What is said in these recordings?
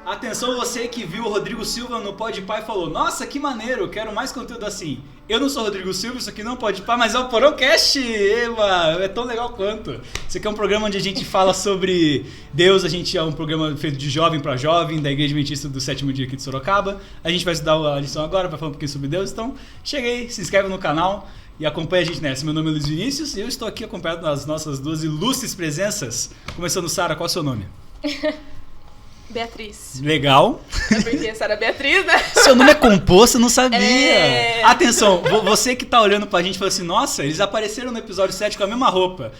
Atenção você que viu o Rodrigo Silva no Podpah e falou: nossa, que maneiro, quero mais conteúdo assim. Eu não sou o Rodrigo Silva, isso aqui não é Podpah, mas é o Porãocast. Eba, é tão legal quanto. Isso aqui é um programa onde a gente fala sobre Deus, a gente é um programa feito de jovem para jovem, da Igreja Adventista do Sétimo Dia aqui de Sorocaba. A gente vai estudar a lição agora, vai falar um pouquinho sobre Deus, então chega aí, se inscreve no canal e acompanha a gente nessa. Meu nome é Luiz Vinícius e eu estou aqui acompanhado das nossas duas ilustres presenças. Começando, Sara, qual é o seu nome? Beatriz. Legal. É porque Sara Beatriz, né? Seu nome é composto, eu não sabia. Atenção, você que tá olhando pra gente e falou assim: nossa, eles apareceram no episódio 7 com a mesma roupa.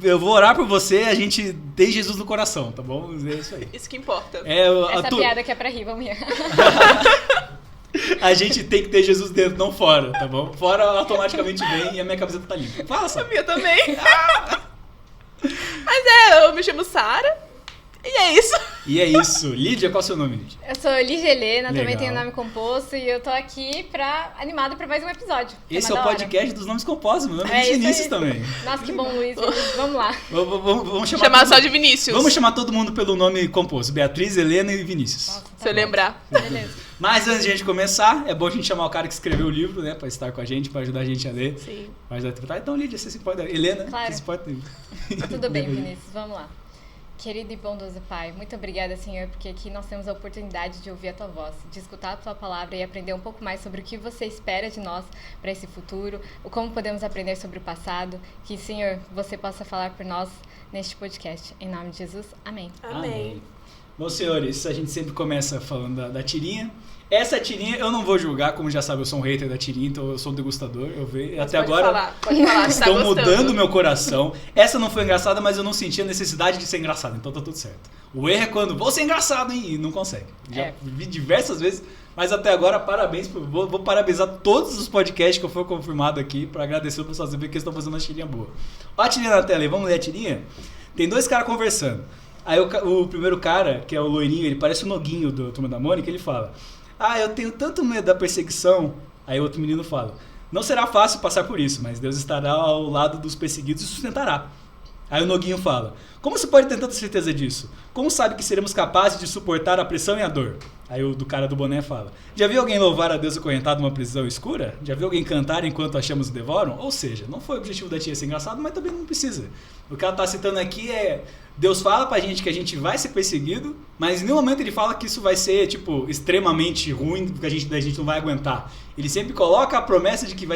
Eu vou orar por você, a gente tem Jesus no coração, tá bom? É isso aí. Isso que importa. Essa piada que é pra rir, vamos rir. A gente tem que ter Jesus dentro, não fora, tá bom? Fora automaticamente vem e a minha camiseta tá limpa. Fala, A Sara. minha também. Mas eu me chamo Sara. E é isso. E é isso. Lídia, qual é o seu nome, Lídia? Eu sou Lígia Helena, também Legal. tenho nome composto e eu tô aqui animada pra mais um episódio. Esse é o da hora. podcast dos nomes compostos, meu nome é É isso Vinícius aí. também. Nossa, que bom, Luiz. Vamos lá. Vamos Chamar só todo- de Vinícius. Vamos chamar todo mundo pelo nome composto: Beatriz, Helena e Vinícius. Nossa, tá Se eu bom. lembrar. Beleza. Mas antes de a gente começar, é bom a gente chamar o cara que escreveu o livro, né? Pra estar com a gente, pra ajudar a gente a ler. Sim. Pra ajudar a interpretar. Então, Lídia, você se pode. Helena, Claro. você se pode. Tudo bem, Vinícius, vamos lá. Querido e bondoso Pai, muito obrigada, Senhor, porque aqui nós temos a oportunidade de ouvir a Tua voz, de escutar a Tua palavra e aprender um pouco mais sobre o que Você espera de nós para esse futuro, o como podemos aprender sobre o passado, que, Senhor, Você possa falar por nós neste podcast. Em nome de Jesus, amém. Amém. Bom, senhores, a gente sempre começa falando da tirinha. Essa tirinha eu não vou julgar, como já sabe, eu sou um hater da tirinha, então eu sou um degustador. Eu vejo. Até Pode agora pode falar que tá estão gostando. mudando meu coração. Essa não foi engraçada, mas eu não senti a necessidade de ser engraçada, então tá tudo certo. O erro é quando vou ser engraçado, hein? E não consegue. Já vi diversas vezes, mas até agora, parabéns. Vou parabenizar todos os podcasts que eu for confirmado aqui pra agradecer o pessoal saber que eles estão fazendo uma tirinha boa. Ó a tirinha na tela aí, vamos ler a tirinha? Tem dois caras conversando. Aí o primeiro cara, que é o loirinho, ele parece o Noguinho do Turma da Mônica, ele fala: ah, eu tenho tanto medo da perseguição. Aí outro menino fala: não será fácil passar por isso, mas Deus estará ao lado dos perseguidos e sustentará. Aí o Noguinho fala: como você pode ter tanta certeza disso? Como sabe que seremos capazes de suportar a pressão e a dor? Aí o do cara do boné fala: já viu alguém louvar a Deus acorrentado numa prisão escura? Já viu alguém cantar enquanto as chamas o devoram? Ou seja, não foi o objetivo da tia ser engraçado, mas também não precisa. O que ela está citando aqui é: Deus fala pra gente que a gente vai ser perseguido, mas em nenhum momento ele fala que isso vai ser, tipo, extremamente ruim, porque a gente não vai aguentar. Ele sempre coloca a promessa de que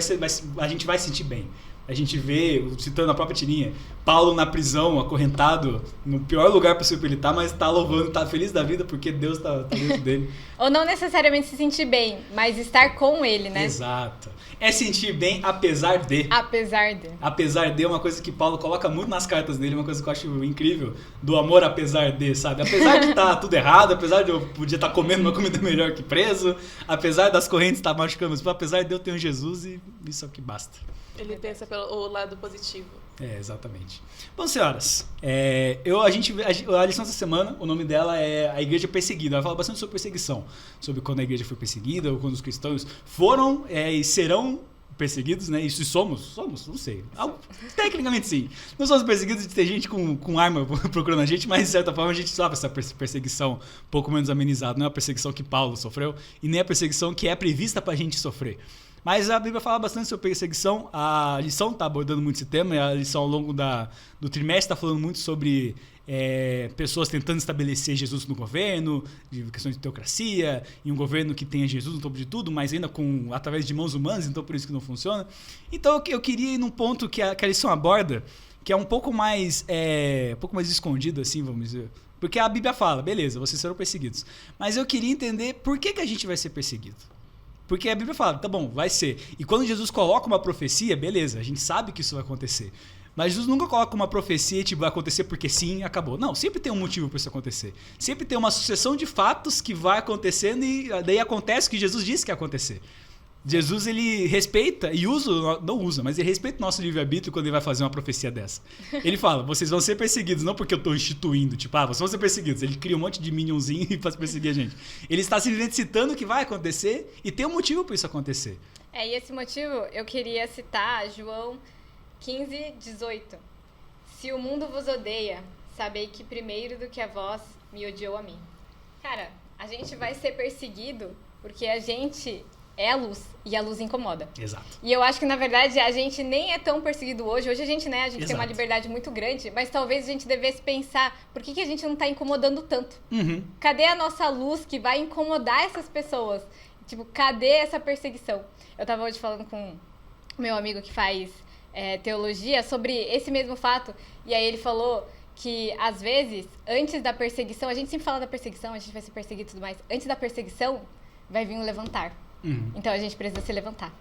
a gente vai se sentir bem. A gente vê, citando a própria tirinha, Paulo na prisão, acorrentado, no pior lugar possível pra ele estar, mas tá louvando, tá feliz da vida porque Deus tá dentro dele. Ou não necessariamente se sentir bem, mas estar com Ele, né? Exato. É sentir bem apesar de. Apesar de. Apesar de é uma coisa que Paulo coloca muito nas cartas dele, uma coisa que eu acho incrível, do amor apesar de, sabe? Apesar de estar tudo errado, apesar de eu podia estar comendo uma comida melhor que preso, apesar das correntes estar machucando, mas apesar de eu ter um Jesus e isso é o que basta. Ele pensa pelo lado positivo. É, exatamente. Bom, senhoras, a lição dessa semana, o nome dela é A Igreja Perseguida. Ela fala bastante sobre perseguição, sobre quando a igreja foi perseguida, ou quando os cristãos foram e serão perseguidos, né? Isso somos, não sei. Tecnicamente sim. Não somos perseguidos de ter gente com arma procurando a gente, mas de certa forma a gente sofre essa perseguição um pouco menos amenizada. Não é a perseguição que Paulo sofreu e nem a perseguição que é prevista pra gente sofrer. Mas a Bíblia fala bastante sobre perseguição, a lição está abordando muito esse tema, e a lição ao longo do trimestre está falando muito sobre pessoas tentando estabelecer Jesus no governo, de questões de teocracia, e um governo que tenha Jesus no topo de tudo, mas ainda através de mãos humanas, então por isso que não funciona. Então eu queria ir num ponto que a lição aborda, que é um pouco mais escondido, assim, vamos dizer. Porque a Bíblia fala, beleza, vocês serão perseguidos. Mas eu queria entender por que a gente vai ser perseguido. Porque a Bíblia fala, tá bom, vai ser. E quando Jesus coloca uma profecia, beleza, a gente sabe que isso vai acontecer. Mas Jesus nunca coloca uma profecia tipo, vai acontecer porque sim, acabou. Não, sempre tem um motivo para isso acontecer. Sempre tem uma sucessão de fatos que vai acontecendo e daí acontece o que Jesus disse que ia acontecer. Jesus, ele respeita e mas ele respeita o nosso livre-arbítrio quando ele vai fazer uma profecia dessa. Ele fala, vocês vão ser perseguidos, não porque eu estou instituindo, tipo, vocês vão ser perseguidos. Ele cria um monte de minionzinho e faz perseguir a gente. Ele está simplesmente citando o que vai acontecer e tem um motivo para isso acontecer. E esse motivo eu queria citar João 15:18. Se o mundo vos odeia, sabei que primeiro do que a vós me odiou a mim. Cara, a gente vai ser perseguido porque a gente é a luz e a luz incomoda. Exato. E eu acho que, na verdade, a gente nem é tão perseguido hoje. Hoje a gente, né, a gente tem uma liberdade muito grande, mas talvez a gente devesse pensar por que a gente não tá incomodando tanto? Cadê a nossa luz que vai incomodar essas pessoas? Tipo, cadê essa perseguição? Eu tava hoje falando com meu amigo que faz teologia sobre esse mesmo fato, e aí ele falou que, às vezes, antes da perseguição, a gente sempre fala da perseguição, a gente vai ser perseguido e tudo mais, antes da perseguição, vai vir um levantar. Então a gente precisa se levantar.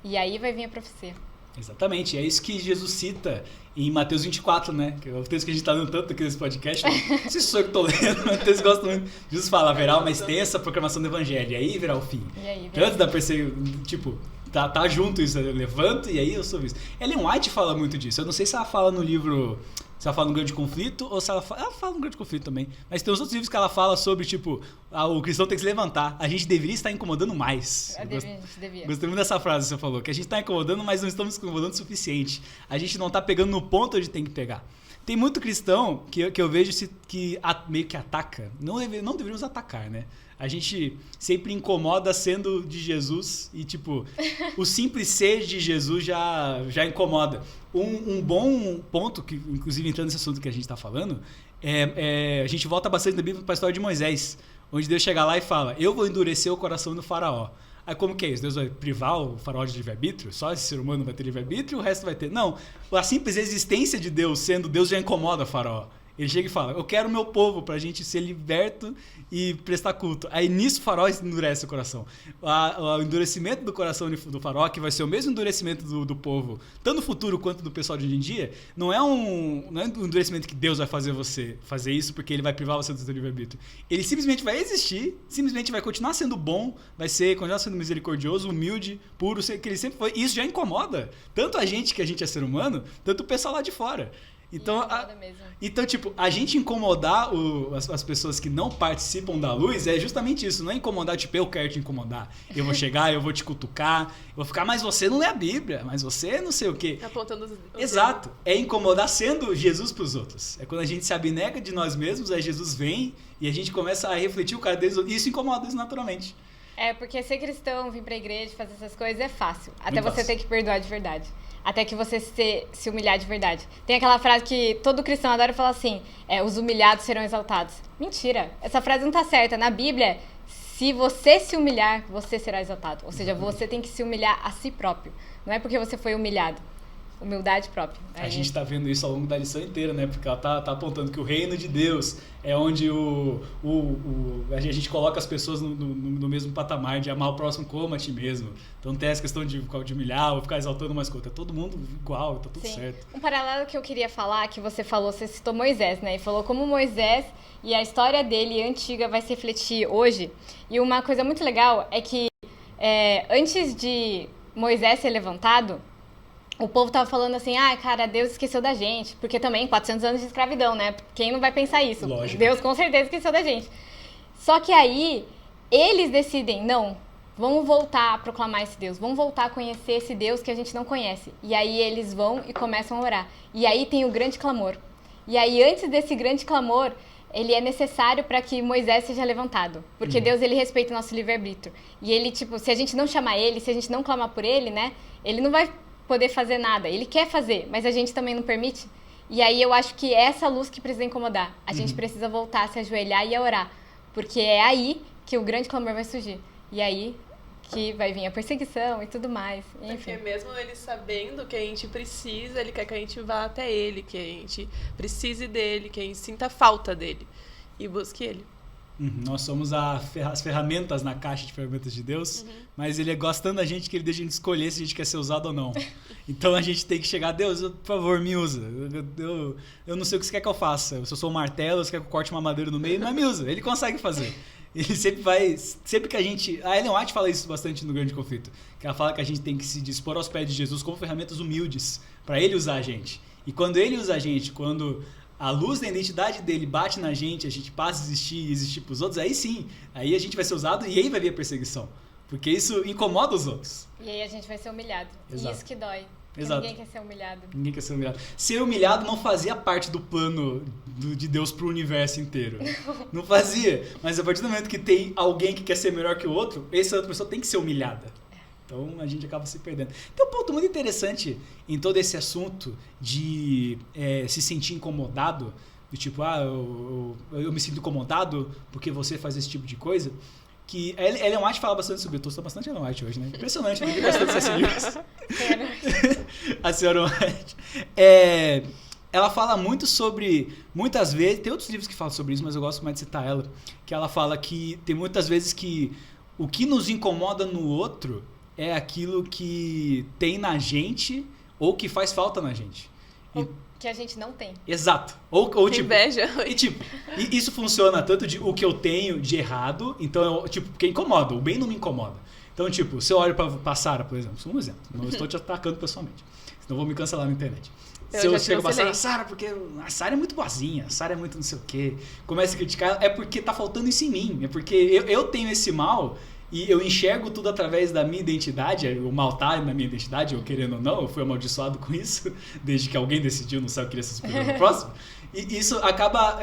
E aí vai vir a profecia. Exatamente, é isso que Jesus cita em Mateus 24, né? Que é o texto que a gente está lendo tanto aqui nesse podcast. Não sei se sou eu que estou lendo, mas o texto gosta muito. Jesus fala, haverá uma extensa proclamação do evangelho, e aí virá o fim. Antes da perseguição, tipo, tá junto isso, eu levanto e aí eu sou visto. Ellen White fala muito disso, eu não sei se ela fala no livro... Se ela fala no Grande Conflito ou se ela fala no Grande Conflito também. Mas tem uns outros livros que ela fala sobre, tipo, o cristão tem que se levantar. A gente deveria estar incomodando mais. A gente devia. Gostei muito dessa frase que você falou. Que a gente está incomodando, mas não estamos incomodando o suficiente. A gente não está pegando no ponto onde tem que pegar. Tem muito cristão que eu vejo que meio que ataca. Não deveríamos atacar, né? A gente sempre incomoda sendo de Jesus e, tipo, o simples ser de Jesus já incomoda. Um bom ponto, que inclusive entrando nesse assunto que a gente está falando, a gente volta bastante na Bíblia para a história de Moisés, onde Deus chega lá e fala, eu vou endurecer o coração do faraó. Aí como que é isso? Deus vai privar o faraó de livre-arbítrio? Só esse ser humano vai ter livre-arbítrio e o resto vai ter? Não, a simples existência de Deus sendo Deus já incomoda o faraó. Ele chega e fala, eu quero o meu povo pra gente ser liberto e prestar culto. Aí nisso o faraó endurece o coração. O endurecimento do coração do faraó, que vai ser o mesmo endurecimento do povo, tanto no futuro quanto do pessoal de hoje em dia, não é um endurecimento que Deus vai fazer você fazer isso porque ele vai privar você do seu livre-arbítrio. Ele simplesmente vai existir, simplesmente vai continuar sendo bom, continuar sendo misericordioso, humilde, puro, que ele sempre foi. E isso já incomoda tanto a gente, que a gente é ser humano, tanto o pessoal lá de fora. Então, tipo, a gente incomodar as pessoas que não participam da luz é justamente isso. Não é incomodar, tipo, eu quero te incomodar. Eu vou chegar, eu vou te cutucar, eu vou ficar, mas você não lê a Bíblia, mas você não sei o quê. Apontando os Exato. É incomodar sendo Jesus pros outros. É quando a gente se abnega de nós mesmos, aí Jesus vem e a gente começa a refletir o cara deles e isso incomoda eles naturalmente. Porque ser cristão, vir pra igreja, fazer essas coisas é fácil. Até Muito você fácil. ter que perdoar de verdade. Até que você se humilhar de verdade. Tem aquela frase que todo cristão adora falar assim, os humilhados serão exaltados. Mentira, essa frase não tá certa. Na Bíblia, se você se humilhar, você será exaltado. Ou seja, você tem que se humilhar a si próprio. Não é porque você foi humilhado. Humildade própria. A gente tá vendo isso ao longo da lição inteira, né? Porque ela tá apontando que o reino de Deus é onde a gente coloca as pessoas no mesmo patamar de amar o próximo como a ti mesmo. Então não tem essa questão de humilhar ou ficar exaltando mais coisa. É todo mundo igual, tá tudo certo. Um paralelo que eu queria falar, que você citou Moisés, né? E falou como Moisés e a história dele antiga vai se refletir hoje. E uma coisa muito legal é que antes de Moisés ser levantado, o povo tava falando assim, cara, Deus esqueceu da gente. Porque também 400 anos de escravidão, né? Quem não vai pensar isso? Lógico. Deus com certeza esqueceu da gente. Só que aí, eles decidem, não, vamos voltar a proclamar esse Deus. Vamos voltar a conhecer esse Deus que a gente não conhece. E aí eles vão e começam a orar. E aí tem o grande clamor. E aí antes desse grande clamor, ele é necessário para que Moisés seja levantado. Porque Deus, ele respeita o nosso livre-arbítrio. E ele, tipo, se a gente não chamar ele, se a gente não clamar por ele, né? Ele não vai poder fazer nada. Ele quer fazer, mas a gente também não permite. E aí eu acho que é essa luz que precisa incomodar. A gente precisa voltar a se ajoelhar e a orar. Porque é aí que o grande clamor vai surgir. E aí que vai vir a perseguição e tudo mais. Enfim. Porque mesmo ele sabendo que a gente precisa, ele quer que a gente vá até ele, que a gente precise dele, que a gente sinta falta dele e busque ele. Nós somos as ferramentas na caixa de ferramentas de Deus, mas ele gosta tanto da gente que ele deixa a gente escolher se a gente quer ser usado ou não. Então a gente tem que chegar, Deus, por favor, me usa. Eu não sei o que você quer que eu faça. Se eu sou um martelo, você quer que eu corte uma madeira no meio, mas me usa. Ele consegue fazer. Ele sempre que a gente... A Ellen White fala isso bastante no Grande Conflito, que ela fala que a gente tem que se dispor aos pés de Jesus como ferramentas humildes, para ele usar a gente. E quando ele usa a gente, quando a luz da identidade dele bate na gente, a gente passa a existir e existir pros outros, aí sim, aí a gente vai ser usado e aí vai vir a perseguição. Porque isso incomoda os outros. E aí a gente vai ser humilhado. Exato. E isso que dói. Porque Exato. ninguém quer ser humilhado. Ninguém quer ser humilhado. Ser humilhado não fazia parte do plano de Deus pro universo inteiro. Não fazia. Mas a partir do momento que tem alguém que quer ser melhor que o outro, essa outra pessoa tem que ser humilhada. Então a gente acaba se perdendo. Tem um ponto muito interessante em todo esse assunto de se sentir incomodado. Do tipo, eu me sinto incomodado porque você faz esse tipo de coisa. Que a Ellen White fala bastante sobre isso. Eu tô bastante Ellen White hoje, né? Impressionante, ninguém gosta de C.S. Lewis. A senhora White. Ela fala muito sobre, muitas vezes, tem outros livros que falam sobre isso, mas eu gosto mais de citar ela, que ela fala que tem muitas vezes que o que nos incomoda no outro é aquilo que tem na gente ou que faz falta na gente. Que a gente não tem. Exato. Ou tipo, inveja. E isso funciona tanto de o que eu tenho de errado, então, porque incomoda, o bem não me incomoda. Então, tipo, se eu olho pra Sarah, por exemplo, sou um exemplo, não estou te atacando pessoalmente, senão eu vou me cancelar na internet. Se eu chego pra Sarah, porque a Sarah é muito boazinha, a Sarah é muito não sei o quê, começa a criticar, é porque tá faltando isso em mim, é porque eu tenho esse mal e eu enxergo tudo através da minha identidade, o mal tá na minha identidade, eu querendo ou não, eu fui amaldiçoado com isso, desde que alguém decidiu no céu que queria ser superior no próximo, e isso acaba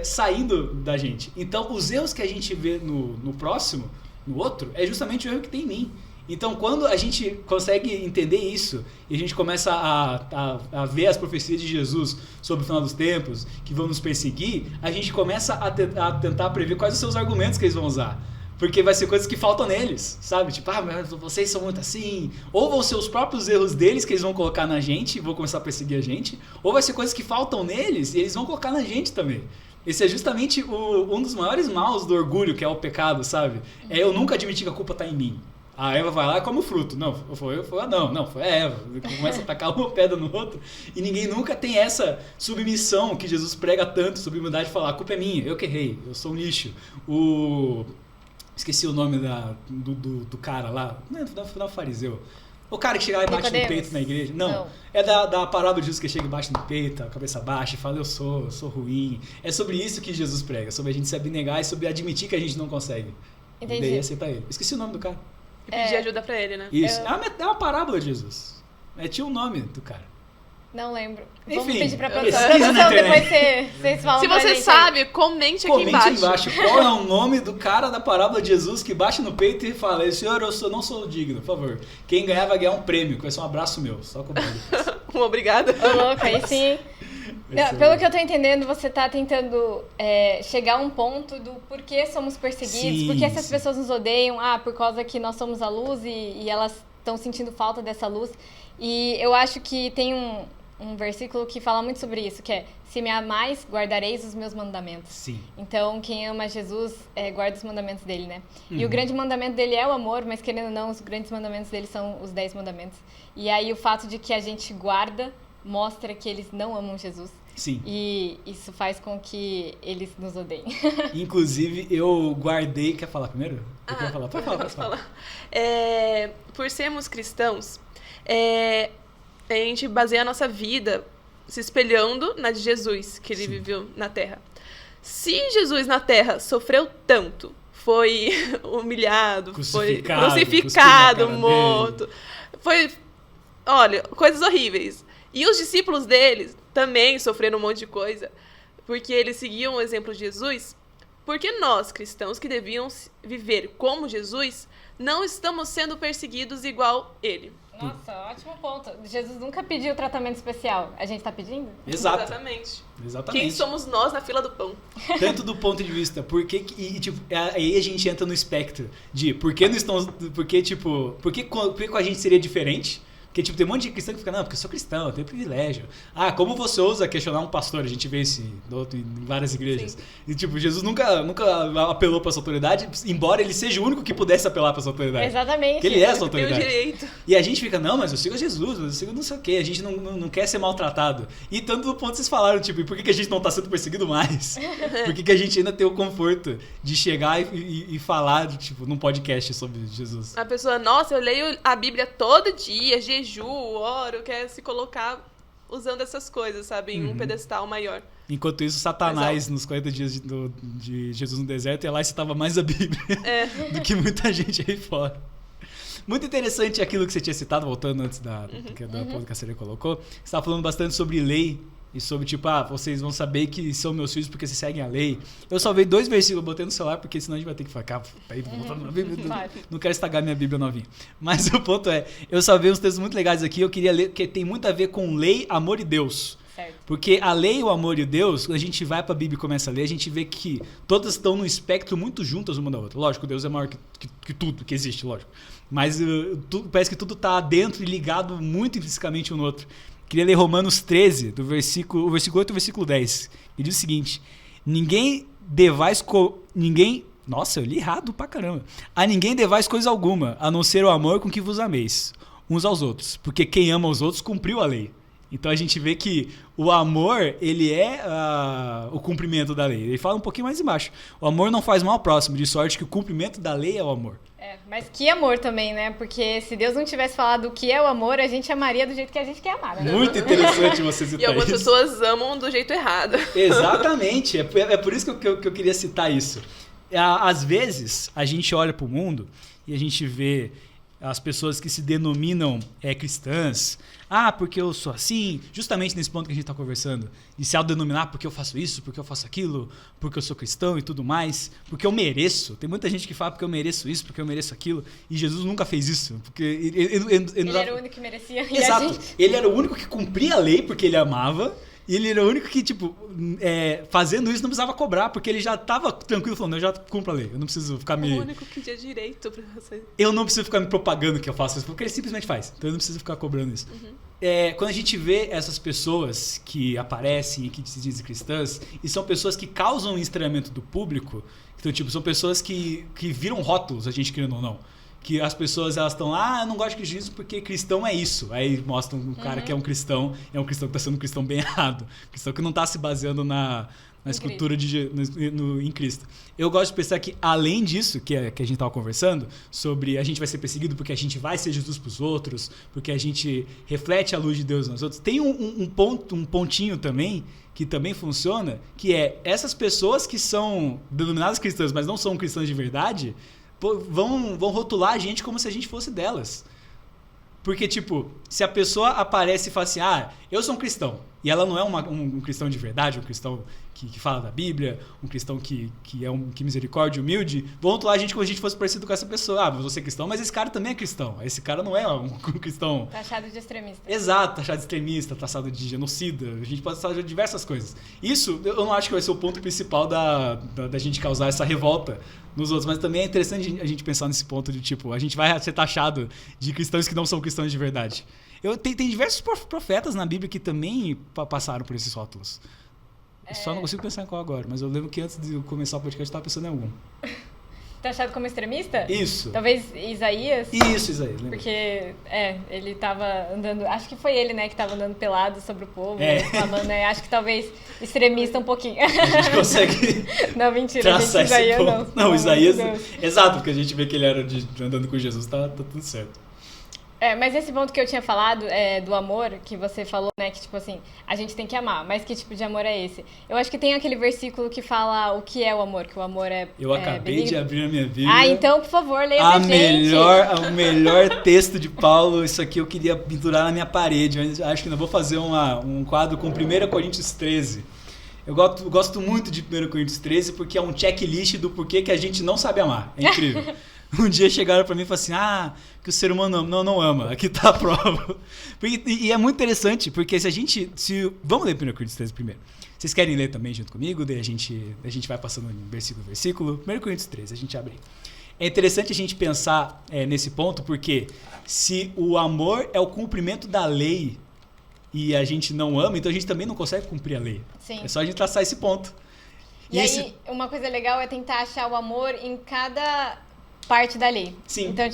saindo da gente. Então, os erros que a gente vê no próximo, no outro, é justamente o erro que tem em mim. Então, quando a gente consegue entender isso e a gente começa a ver as profecias de Jesus sobre o final dos tempos, que vão nos perseguir, a gente começa a tentar prever quais os seus argumentos que eles vão usar. Porque vai ser coisas que faltam neles, sabe? Tipo, mas vocês são muito assim. Ou vão ser os próprios erros deles que eles vão colocar na gente e vão começar a perseguir a gente. Ou vai ser coisas que faltam neles e eles vão colocar na gente também. Esse é justamente um dos maiores maus do orgulho, que é o pecado, sabe? É eu nunca admitir que a culpa tá em mim. A Eva vai lá e come o fruto. Não, foi a Eva. Começa a tacar uma pedra no outro. E ninguém nunca tem essa submissão que Jesus prega tanto sobre humildade de falar, a culpa é minha, eu que errei, eu sou um lixo. Esqueci o nome do cara lá. Não é o fariseu. O cara que chega lá e bate no peito na igreja. Não. É da parábola de Jesus que chega e bate no peito, a cabeça baixa e fala, eu sou ruim. É sobre isso que Jesus prega. Sobre a gente se abnegar e sobre admitir que a gente não consegue. Entendi. E daí aceitar ele. Esqueci o nome do cara. E pedir ajuda pra ele, né? Isso. É uma parábola de Jesus. Tinha o nome do cara. Não lembro. Enfim, vamos pedir pra produção. depois vocês falam. Se você sabe, comente aqui embaixo. Qual é o nome do cara da parábola de Jesus que bate no peito e fala, Senhor, eu não sou digno, por favor. Quem ganhar vai ganhar um prêmio, que vai ser um abraço meu. Só com um obrigado. Ô, louco, aí sim. Não, pelo que eu tô entendendo, você tá tentando chegar a um ponto do porquê somos perseguidos, porque essas pessoas nos odeiam, por causa que nós somos a luz e elas estão sentindo falta dessa luz. E eu acho que tem um versículo que fala muito sobre isso, que é, se me amais, guardareis os meus mandamentos. Sim. Então, quem ama Jesus, guarda os mandamentos dele, né? E o grande mandamento dele é o amor, mas querendo ou não, os grandes mandamentos dele são os 10 mandamentos. E aí o fato de que a gente guarda mostra que eles não amam Jesus. Sim. E isso faz com que eles nos odeiem. Inclusive, eu guardei... Quer falar primeiro? Quer falar? Pode falar. Por sermos cristãos, a gente baseia a nossa vida se espelhando na de Jesus, que ele viveu na Terra. Se Jesus na Terra sofreu tanto, foi humilhado, foi crucificado, morto, olha, coisas horríveis. E os discípulos deles também sofreram um monte de coisa, porque eles seguiam o exemplo de Jesus. Porque nós, cristãos, que devíamos viver como Jesus, não estamos sendo perseguidos igual ele. Nossa, ótimo ponto. Jesus nunca pediu tratamento especial. A gente tá pedindo? Exatamente. Quem somos nós na fila do pão? Tanto do ponto de vista, aí a gente entra no espectro de por que não estamos. Por que com a gente seria diferente? Porque, tem um monte de cristão que fica, não, porque eu sou cristão, eu tenho privilégio. Como você ousa questionar um pastor? A gente vê em várias igrejas. Sim. E, Jesus nunca apelou para essa autoridade, embora ele seja o único que pudesse apelar para essa autoridade. Exatamente. Porque ele é essa autoridade. Tem o direito. E a gente fica, não, mas eu sigo Jesus, eu sigo não sei o quê, a gente não quer ser maltratado. E tanto do ponto que vocês falaram, e por que a gente não está sendo perseguido mais? Por que a gente ainda tem o conforto de chegar e falar, num podcast sobre Jesus? A pessoa, nossa, eu leio a Bíblia todo dia, jejuo, oro, quer se colocar usando essas coisas, sabe? Em um pedestal maior. Enquanto isso, Satanás, nos 40 dias de Jesus no deserto, ia lá e citava mais a Bíblia do que muita gente aí fora. Muito interessante aquilo que você tinha citado, voltando antes da ponto que a Serena colocou. Você estava falando bastante sobre lei e sobre, tipo, vocês vão saber que são meus filhos porque vocês seguem a lei. Eu salvei 2 versículos, eu botei no celular, porque senão a gente vai ter que ficar voltando na Bíblia. Não quero estragar minha Bíblia novinha. Mas o ponto é, eu salvei uns textos muito legais aqui, eu queria ler, que tem muito a ver com lei, amor e Deus. Certo. Porque a lei, o amor e Deus, quando a gente vai pra Bíblia e começa a ler, a gente vê que todas estão num espectro muito juntas uma da outra. Lógico, Deus é maior que tudo que existe, lógico. Mas parece que tudo tá dentro e ligado muito intrinsecamente um no outro. Queria ler Romanos 13, o versículo 8 e o versículo 10. E diz o seguinte: Nossa, eu li errado pra caramba. A ninguém devais coisa alguma, a não ser o amor com que vos ameis uns aos outros. Porque quem ama os outros cumpriu a lei. Então a gente vê que o amor, ele é o cumprimento da lei. Ele fala um pouquinho mais embaixo. O amor não faz mal ao próximo, de sorte que o cumprimento da lei é o amor. Mas que amor também, né? Porque se Deus não tivesse falado o que é o amor, a gente amaria do jeito que a gente quer amar, né? Muito interessante você citar isso. E algumas pessoas amam do jeito errado. Exatamente. É por isso que eu queria citar isso. Às vezes, a gente olha para o mundo e a gente vê as pessoas que se denominam cristãs. Porque eu sou assim, justamente nesse ponto que a gente está conversando, de se autodenominar porque eu faço isso, porque eu faço aquilo, porque eu sou cristão e tudo mais, porque eu mereço. Tem muita gente que fala porque eu mereço isso, porque eu mereço aquilo, e Jesus nunca fez isso. Porque ele era o único que merecia. Exato, ele era o único que cumpria a lei porque ele amava, e ele era o único que, fazendo isso não precisava cobrar, porque ele já estava tranquilo, falando, eu já cumpro a lei, eu não preciso ficar o único que tinha direito pra você. Eu não preciso ficar me propagando que eu faço isso, porque ele simplesmente faz, então eu não preciso ficar cobrando isso. Quando a gente vê essas pessoas que aparecem e que se dizem cristãs, e são pessoas que causam um estranhamento do público, então, são pessoas que viram rótulos, a gente querendo ou não. Que as pessoas, elas estão lá, eu não gosto de Cristo porque cristão é isso. Aí mostram um cara que é um cristão que está sendo um cristão bem errado. Cristão que não está se baseando na escultura em Cristo. Eu gosto de pensar que, além disso, que a gente estava conversando, sobre a gente vai ser perseguido porque a gente vai ser Jesus para os outros, porque a gente reflete a luz de Deus nos outros, tem um pontinho também, que também funciona, que é essas pessoas que são denominadas cristãs, mas não são cristãs de verdade, vão rotular a gente como se a gente fosse delas. Porque, se a pessoa aparece e fala assim, eu sou um cristão, e ela não é um cristão de verdade, um cristão que fala da Bíblia, um cristão que misericórdia, humilde, vão rotular a gente como se a gente fosse parecido com essa pessoa. Mas você é cristão, mas esse cara também é cristão. Esse cara não é um cristão... Taxado de extremista. Exato, taxado de extremista, taxado de genocida. A gente pode taxar de diversas coisas. Isso, eu não acho que vai ser o ponto principal da gente causar essa revolta nos outros, mas também é interessante a gente pensar nesse ponto de, a gente vai ser taxado de cristãos que não são cristãos de verdade. Tem diversos profetas na Bíblia que também passaram por esses rótulos. Só não consigo pensar em qual agora, mas eu lembro que antes de começar o podcast eu estava pensando em algum. Taxado como extremista? Isso. Talvez Isaías? Isso, Isaías. Lembra? Porque, ele estava andando... Acho que foi ele, né, que estava andando pelado sobre o povo, reclamando, né? Acho que talvez extremista um pouquinho. A gente consegue... Não, mentira, traçar Isaías esse ponto. Não, Isaías... Exato, porque a gente vê que ele era andando com Jesus, tá tudo certo. Mas esse ponto que eu tinha falado, do amor, que você falou, né, que a gente tem que amar, mas que tipo de amor é esse? Eu acho que tem aquele versículo que fala o que é o amor, que o amor é... Eu acabei de abrir a minha Bíblia. Então, por favor, leia pra gente. O melhor texto de Paulo, isso aqui eu queria pinturar na minha parede, mas acho que ainda vou fazer um quadro com 1 Coríntios 13. Eu gosto muito de 1 Coríntios 13 porque é um checklist do porquê que a gente não sabe amar. É incrível. Um dia chegaram pra mim e falaram assim, que o ser humano não ama, aqui tá a prova. E é muito interessante, porque vamos ler 1 Coríntios 13 primeiro. Vocês querem ler também junto comigo? Daí a gente vai passando versículo. 1 Coríntios 13, a gente abre aí. É interessante a gente pensar nesse ponto, porque se o amor é o cumprimento da lei e a gente não ama, então a gente também não consegue cumprir a lei. Sim. É só a gente traçar esse ponto. E aí, uma coisa legal é tentar achar o amor em cada parte da lei. Sim. Então,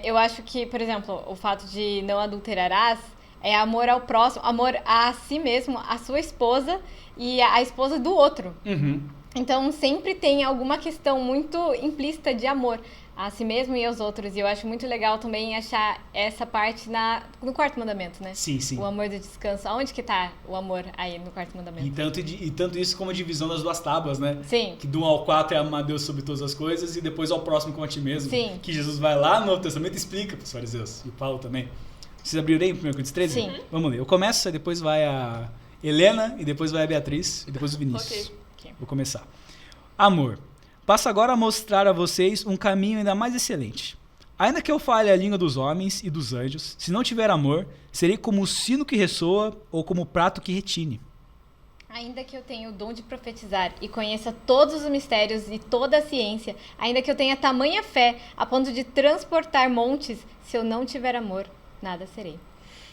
eu acho que, por exemplo, o fato de não adulterarás é amor ao próximo, amor a si mesmo, a sua esposa e a esposa do outro. Uhum. Então, sempre tem alguma questão muito implícita de amor. a si mesmo e aos outros. E eu acho muito legal também achar essa parte no quarto mandamento, né? Sim, sim. O amor do descanso. Aonde que tá o amor aí no quarto mandamento? E tanto isso como a divisão das 2 tábuas, né? Sim. Que do 1 ao 4 é amar a Deus sobre todas as coisas e depois ao próximo como a ti mesmo. Sim. Que Jesus vai lá no Novo Testamento e explica para os fariseus. E Paulo também. Vocês abriram aí em 1 Coríntios 13? Sim. Vamos ler. Eu começo, aí depois vai a Helena, e depois vai a Beatriz, e depois o Vinícius. Ok. Vou começar. Amor. Passo agora a mostrar a vocês um caminho ainda mais excelente. Ainda que eu fale a língua dos homens e dos anjos, se não tiver amor, serei como o sino que ressoa ou como o prato que retine. Ainda que eu tenha o dom de profetizar e conheça todos os mistérios e toda a ciência, ainda que eu tenha tamanha fé a ponto de transportar montes, se eu não tiver amor, nada serei.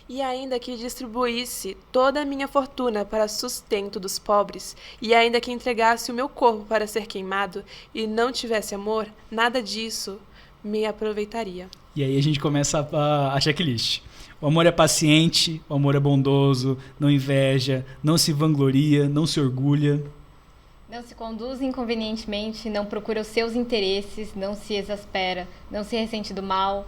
E ainda que distribuísse toda a minha fortuna para sustento dos pobres, e ainda que entregasse o meu corpo para ser queimado, e não tivesse amor, nada disso me aproveitaria. E aí a gente começa a checklist. O amor é paciente, o amor é bondoso, não inveja, não se vangloria, não se orgulha. Não se conduz inconvenientemente, não procura os seus interesses, não se exaspera, não se ressente do mal.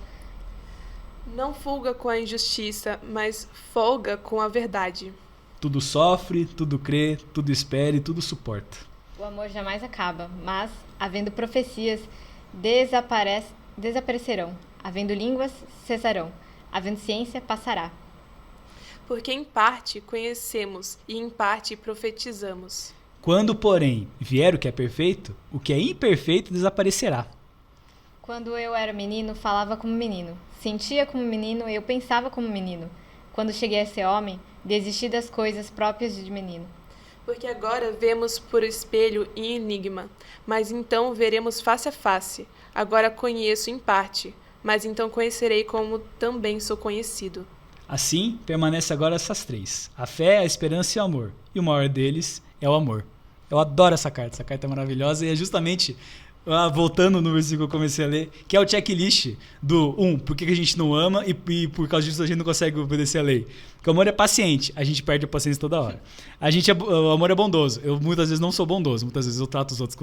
Não folga com a injustiça, mas folga com a verdade. Tudo sofre, tudo crê, tudo espera e tudo suporta. O amor jamais acaba, mas, havendo profecias, desaparecerão. Havendo línguas, cessarão. Havendo ciência, passará. Porque em parte conhecemos e em parte profetizamos. Quando, porém, vier o que é imperfeito desaparecerá. Quando eu era menino, falava como menino. Sentia como menino, eu pensava como menino. Quando cheguei a ser homem, desisti das coisas próprias de menino. Porque agora vemos por espelho e enigma, mas então veremos face a face. Agora conheço em parte, mas então conhecerei como também sou conhecido. Assim, permanece agora essas 3. A fé, a esperança e o amor. E o maior deles é o amor. Eu adoro essa carta é maravilhosa e é justamente... voltando no versículo que eu comecei a ler, que é o checklist do por que a gente não ama e por causa disso a gente não consegue obedecer a lei. Porque o amor é paciente, a gente perde a paciência toda hora. O amor é bondoso, eu muitas vezes não sou bondoso, muitas vezes eu trato os outros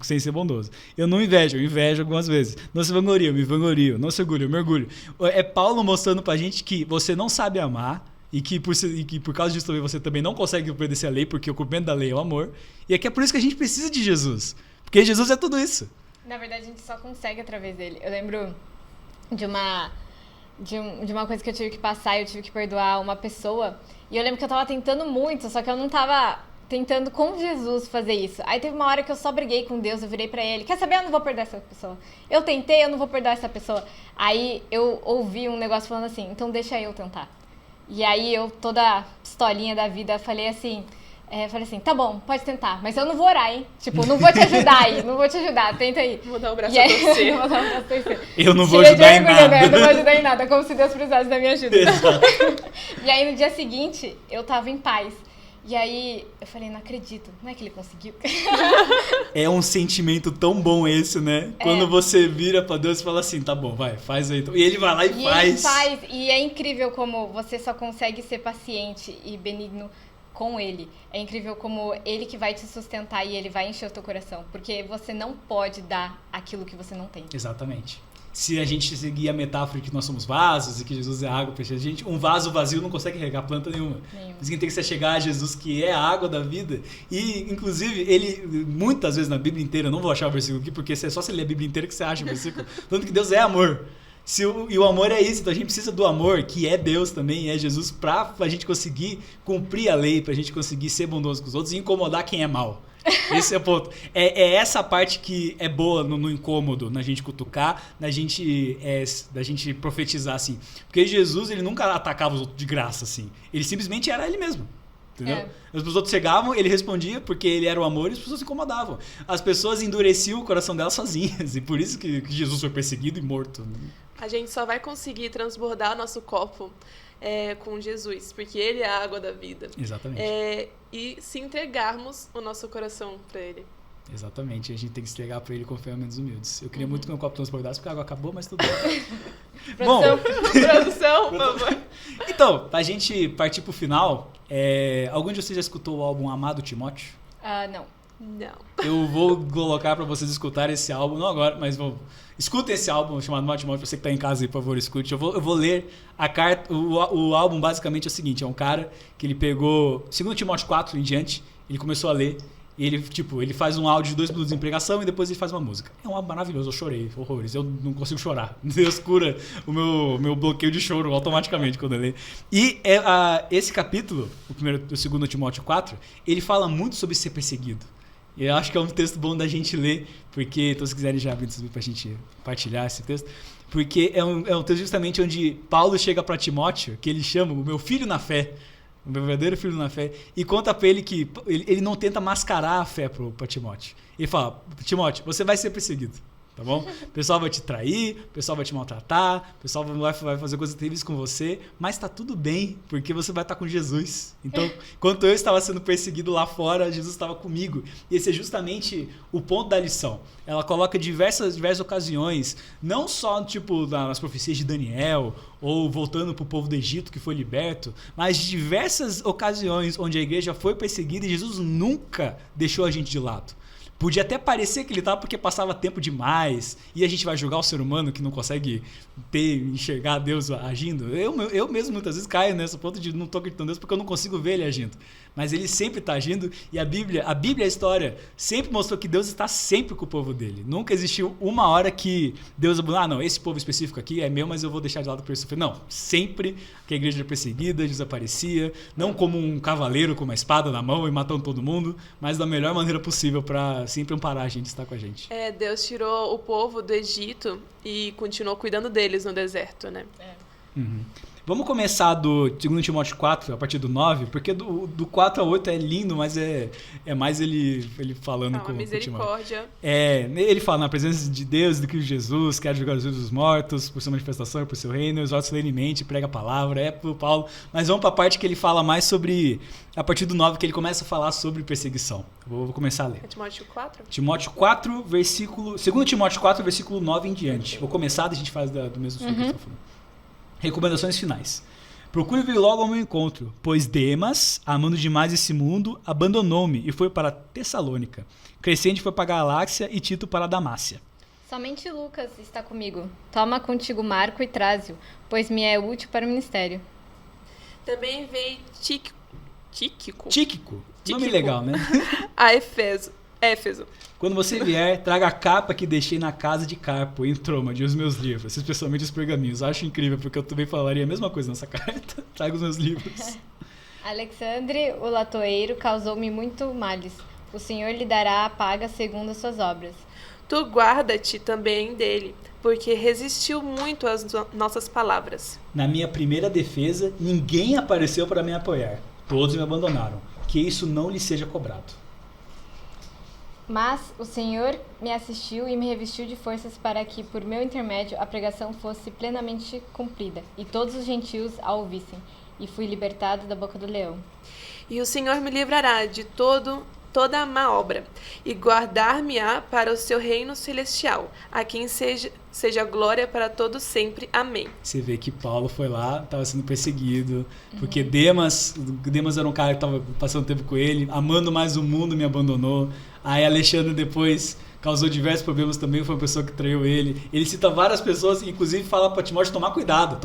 sem ser bondoso. Eu não invejo, eu invejo algumas vezes. Não se vangloria, eu me vanglorio. Não se orgulho, eu me orgulho. É Paulo mostrando pra gente que você não sabe amar, e que por causa disso também você também não consegue obedecer a lei, porque o cumprimento da lei é o amor. E é que é por isso que a gente precisa de Jesus. Porque Jesus é tudo isso. Na verdade, a gente só consegue através dele. Eu lembro de uma coisa que eu tive que passar, eu tive que perdoar uma pessoa. E eu lembro que eu tava tentando muito, só que eu não tava tentando com Jesus fazer isso. Aí teve uma hora que eu só briguei com Deus, eu virei pra ele. Quer saber? Eu não vou perdoar essa pessoa. Eu tentei, eu não vou perdoar essa pessoa. Aí eu ouvi um negócio falando assim, então deixa eu tentar. E aí eu, toda pistolinha da vida, falei assim... falei assim, tá bom, pode tentar, mas eu não vou orar, hein? Tipo, não vou te ajudar aí, não vou te ajudar, tenta aí. Vou dar o braço a torcer. Vou dar o braço a torcer. Eu não vou ajudar em nada. Né? Eu não vou ajudar em nada, como se Deus precisasse da minha ajuda. Exato. E aí, no dia seguinte, eu tava em paz. E aí, eu falei, não acredito, não é que ele conseguiu? É um sentimento tão bom esse, né? Quando você vira pra Deus e fala assim, tá bom, vai, faz aí. E ele vai lá e faz. Ele faz, e é incrível como você só consegue ser paciente e benigno com ele. É incrível como ele que vai te sustentar e ele vai encher o teu coração. Porque você não pode dar aquilo que você não tem. Exatamente. Se a gente seguir a metáfora de que nós somos vasos e que Jesus é água para a gente, um vaso vazio não consegue regar planta nenhuma. Por isso que tem que se chegar a Jesus, que é a água da vida. E, inclusive, ele, muitas vezes na Bíblia inteira, eu não vou achar o versículo aqui, porque é só se ler a Bíblia inteira que você acha o versículo. Tanto que Deus é amor. E o amor é isso, então a gente precisa do amor, que é Deus também, é Jesus, pra gente conseguir cumprir a lei, pra gente conseguir ser bondoso com os outros e incomodar quem é mal. Esse é o ponto. É essa parte que é boa no incômodo, na gente cutucar, da gente profetizar, assim. Porque Jesus, ele nunca atacava os outros de graça, assim. Ele simplesmente era ele mesmo. Entendeu? Os outros chegavam, ele respondia porque ele era o amor e as pessoas se incomodavam. As pessoas endureciam o coração delas sozinhas. E por isso que Jesus foi perseguido e morto. A gente só vai conseguir transbordar nosso copo com Jesus, porque ele é a água da vida. Exatamente. E se entregarmos o nosso coração para ele. Exatamente, a gente tem que se entregar para ele com ferramentas humildes. Eu queria muito que meu copo transbordasse, porque a água acabou, mas tudo bem. Produção, por favor. Então, pra gente partir pro final, algum de vocês já escutou o álbum Amado Timóteo? Não. Não. Eu vou colocar pra vocês escutarem esse álbum, não agora, mas escutem esse álbum chamado Timóteo, você que tá em casa aí, por favor, escute. Eu vou ler a carta, o álbum basicamente é o seguinte, é um cara que ele pegou, segundo Timóteo 4 em diante, ele começou a ler, e ele faz um áudio de 2 minutos de pregação e depois ele faz uma música. É um álbum maravilhoso, eu chorei, horrores, eu não consigo chorar. Deus cura o meu bloqueio de choro automaticamente quando eu leio. E esse capítulo, o segundo Timóteo 4, ele fala muito sobre ser perseguido. E eu acho que é um texto bom da gente ler, porque, então se quiserem já abrir pra gente partilhar esse texto, porque é um texto justamente onde Paulo chega para Timóteo, que ele chama o meu filho na fé, o meu verdadeiro filho na fé, e conta pra ele que ele não tenta mascarar a fé pra Timóteo. Ele fala, Timóteo, você vai ser perseguido, tá bom? O pessoal vai te trair, o pessoal vai te maltratar, o pessoal vai fazer coisas terríveis com você, mas tá tudo bem, porque você vai estar com Jesus. Então, enquanto eu estava sendo perseguido lá fora, Jesus estava comigo. E esse é justamente o ponto da lição. Ela coloca diversas ocasiões, não só tipo nas profecias de Daniel, ou voltando para o povo do Egito que foi liberto, mas diversas ocasiões onde a igreja foi perseguida e Jesus nunca deixou a gente de lado. Podia até parecer que ele estava porque passava tempo demais, e a gente vai julgar o ser humano que não consegue enxergar Deus agindo. Eu mesmo muitas vezes caio nesse ponto de não estou acreditando em Deus porque eu não consigo ver ele agindo. Mas ele sempre está agindo, e a Bíblia, a história, sempre mostrou que Deus está sempre com o povo dele. Nunca existiu uma hora que Deus não, esse povo específico aqui é meu, mas eu vou deixar de lado para ele sofrer. Não, sempre que a igreja era perseguida, desaparecia, não como um cavaleiro com uma espada na mão e matando todo mundo, mas da melhor maneira possível para sempre amparar a gente, estar com a gente. Deus tirou o povo do Egito e continuou cuidando deles no deserto, né? Uhum. Vamos começar do 2 Timóteo 4, a partir do 9, porque do 4 a 8 é lindo, mas é mais ele falando com misericórdia. Ele fala, na presença de Deus, de Cristo Jesus, quer julgar os vivos dos mortos, por sua manifestação e por seu reino, exorta solenemente, prega a palavra, é pro Paulo. Mas vamos para a parte que ele fala mais sobre, a partir do 9, que ele começa a falar sobre perseguição. Vou começar a ler. É Timóteo 4? Timóteo 4, versículo... 2 Timóteo 4, versículo 9 em diante. Vou começar, a gente faz do mesmo som que eu estou falando. Recomendações finais. Procure vir logo ao meu encontro, pois Demas, amando demais esse mundo, abandonou-me e foi para Tessalônica. Crescente foi para a Galáxia e Tito para a Damácia. Somente Lucas está comigo. Toma contigo Marco e traze-o, pois me é útil para o ministério. Também veio Tíquico. Nome legal, né? A Éfeso. Quando você vier, traga a capa que deixei na casa de Carpo, em Trômade, e os meus livros, especialmente os pergaminhos. Acho incrível, porque eu também falaria a mesma coisa nessa carta. Traga os meus livros. Alexandre, o latoeiro, causou-me muito males. O Senhor lhe dará a paga segundo as suas obras. Tu guarda-te também dele, porque resistiu muito às nossas palavras. Na minha primeira defesa, ninguém apareceu para me apoiar. Todos me abandonaram. Que isso não lhe seja cobrado. Mas o Senhor me assistiu e me revestiu de forças para que, por meu intermédio, a pregação fosse plenamente cumprida, e todos os gentios a ouvissem, e fui libertado da boca do leão. E o Senhor me livrará de toda a má obra, e guardar-me-á para o seu reino celestial, a quem seja glória para todos sempre. Amém. Você vê que Paulo foi lá, estava sendo perseguido, porque Demas era um cara que estava passando tempo com ele, amando mais o mundo, me abandonou. Aí Alexandre depois causou diversos problemas também, foi uma pessoa que traiu ele. Ele cita várias pessoas, inclusive fala para Timóteo tomar cuidado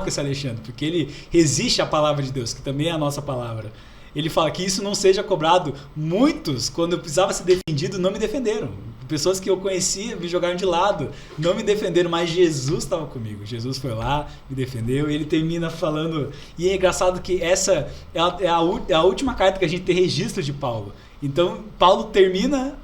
com esse Alexandre, porque ele resiste à palavra de Deus, que também é a nossa palavra. Ele fala que isso não seja cobrado. Muitos, quando eu precisava ser defendido, não me defenderam. Pessoas que eu conhecia me jogaram de lado, não me defenderam, mas Jesus estava comigo. Jesus foi lá, me defendeu, e ele termina falando... E é engraçado que essa é a última carta que a gente tem registro de Paulo. Então, Paulo termina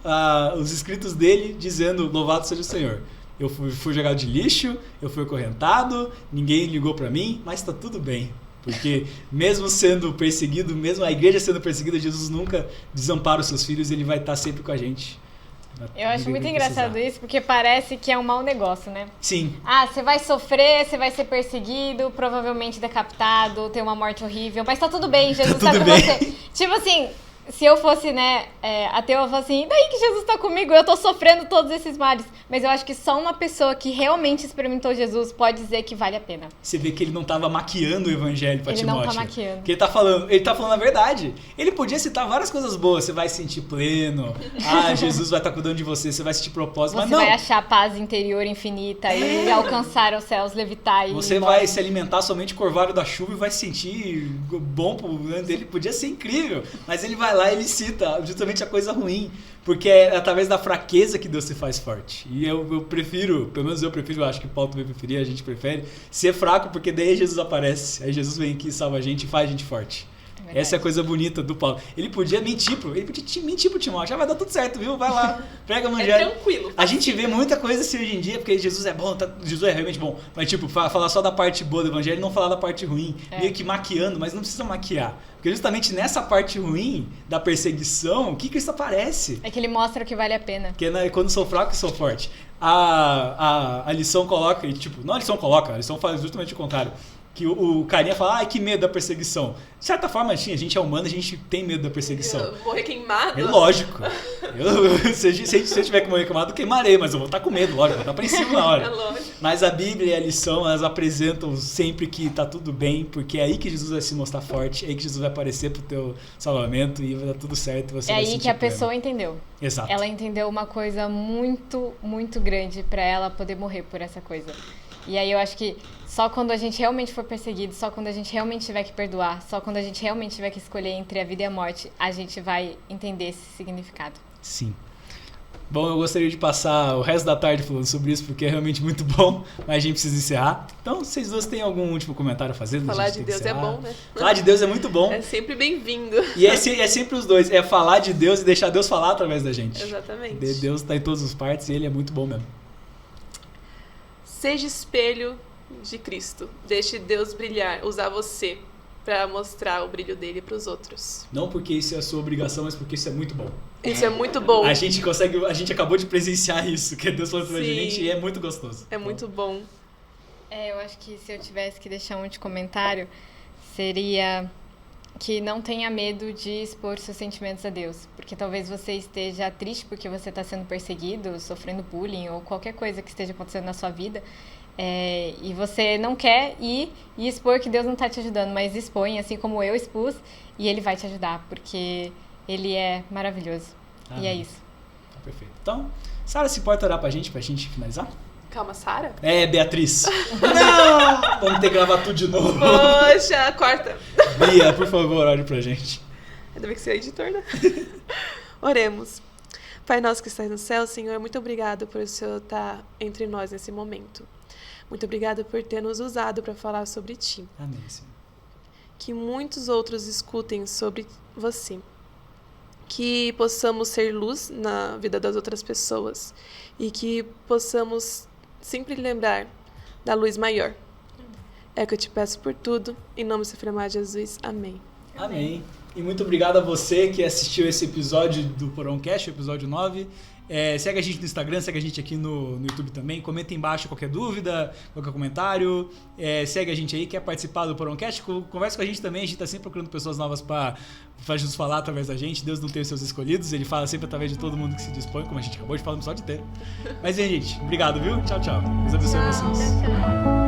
os escritos dele dizendo, louvado seja o Senhor. Eu fui jogado de lixo, eu fui acorrentado, ninguém ligou para mim, mas está tudo bem. Porque mesmo sendo perseguido, mesmo a igreja sendo perseguida, Jesus nunca desampara os seus filhos, ele vai estar sempre com a gente. Eu acho muito engraçado isso, porque parece que é um mau negócio, né? Sim. Você vai sofrer, você vai ser perseguido, provavelmente decapitado, ter uma morte horrível, mas tá tudo bem, Jesus tá com você. Tipo assim, se eu fosse, né, ateu, eu falo assim, e daí que Jesus tá comigo, eu tô sofrendo todos esses males. Mas eu acho que só uma pessoa que realmente experimentou Jesus pode dizer que vale a pena. Você vê que ele não tava maquiando o evangelho pra Timóteo. Ele não tá maquiando. Porque ele tá falando a verdade. Ele podia citar várias coisas boas. Você vai se sentir pleno. Jesus vai estar cuidando de você. Você vai sentir propósito. Mas não. Você vai achar paz interior infinita e alcançar os céus, levitar. Você vai se alimentar somente com o orvalho da chuva e vai se sentir bom. Ele podia ser incrível. Mas ele vai lá e ele cita justamente a coisa ruim. Porque é através da fraqueza que Deus se faz forte. E eu prefiro, pelo menos eu prefiro, eu acho que o Paulo também preferia, a gente prefere, ser fraco, porque daí Jesus aparece. Aí Jesus vem aqui, salva a gente e faz a gente forte. Essa é a coisa bonita do Paulo. Ele podia mentir pro Timóteo. Já vai dar tudo certo, viu? Vai lá, prega o evangelho. É tranquilo. A gente vê muita coisa assim hoje em dia, porque Jesus é bom, Jesus é realmente bom. Mas tipo, falar só da parte boa do evangelho e não falar da parte ruim. Meio que maquiando, mas não precisa maquiar. Porque justamente nessa parte ruim da perseguição, o que Cristo aparece? É que ele mostra o que vale a pena. Porque quando sou fraco, sou forte. A lição coloca, e tipo, não a lição coloca, a lição faz justamente o contrário. Que o carinha fala, que medo da perseguição. De certa forma, assim, a gente é humano, a gente tem medo da perseguição. Eu morrer queimado? É lógico. Se eu tiver que morrer queimado, eu queimarei, mas eu vou estar com medo, lógico, vou estar apreensivo na hora. É lógico. Mas a Bíblia e a lição, elas apresentam sempre que tá tudo bem, porque é aí que Jesus vai se mostrar forte, é aí que Jesus vai aparecer pro teu salvamento e vai dar tudo certo. Você vai aí que a pessoa entendeu. Exato. Ela entendeu uma coisa muito, muito grande pra ela poder morrer por essa coisa. E aí eu acho que só quando a gente realmente for perseguido, só quando a gente realmente tiver que perdoar, só quando a gente realmente tiver que escolher entre a vida e a morte, a gente vai entender esse significado. Sim. Bom, eu gostaria de passar o resto da tarde falando sobre isso, porque é realmente muito bom, mas a gente precisa encerrar. Então, vocês duas têm algum último comentário a fazer? Falar de Deus é bom, né? Falar de Deus é muito bom. É sempre bem-vindo. E é sempre os dois, é falar de Deus e deixar Deus falar através da gente. Exatamente. Deus está em todas as partes e Ele é muito bom mesmo. Seja espelho de Cristo. Deixe Deus brilhar, usar você para mostrar o brilho dele para os outros. Não porque isso é a sua obrigação, mas porque isso é muito bom. Isso é muito bom. A gente acabou de presenciar isso, que Deus falou pra gente, e é muito gostoso. É muito bom. Eu acho que se eu tivesse que deixar um último comentário, seria que não tenha medo de expor seus sentimentos a Deus. Porque talvez você esteja triste porque você está sendo perseguido, sofrendo bullying ou qualquer coisa que esteja acontecendo na sua vida. E você não quer ir e expor que Deus não está te ajudando, mas expõe, assim como eu expus, e Ele vai te ajudar, porque Ele é maravilhoso. E é isso. Perfeito. Então, Sara, se importa orar pra gente finalizar? Calma, Sara? Beatriz. Não! Vamos ter que gravar tudo de novo. Poxa, corta. Bia, por favor, ore pra gente. Ainda bem que você é editor, né? Oremos. Pai nosso que estás no céu, Senhor, muito obrigado por o Senhor estar entre nós nesse momento. Muito obrigado por ter nos usado para falar sobre Ti. Amém, Senhor. Que muitos outros escutem sobre você. Que possamos ser luz na vida das outras pessoas. E que possamos sempre lembrar da luz maior. É o que eu te peço por tudo. Em nome do Senhor amado Jesus. Amém. Amém. E muito obrigado a você que assistiu esse episódio do Porãocast, episódio 9. Segue a gente no Instagram, segue a gente aqui no YouTube também. Comenta embaixo qualquer dúvida, qualquer comentário. Segue a gente aí, quer participar do Porãocast, conversa com a gente também. A gente está sempre procurando pessoas novas para Jesus falar através da gente. Deus não tem os seus escolhidos, Ele fala sempre através de todo mundo que se dispõe, como a gente acabou de falar no episódio inteiro. Mas, gente, obrigado, viu? Tchau, tchau. Deus abençoe vocês. Tchau.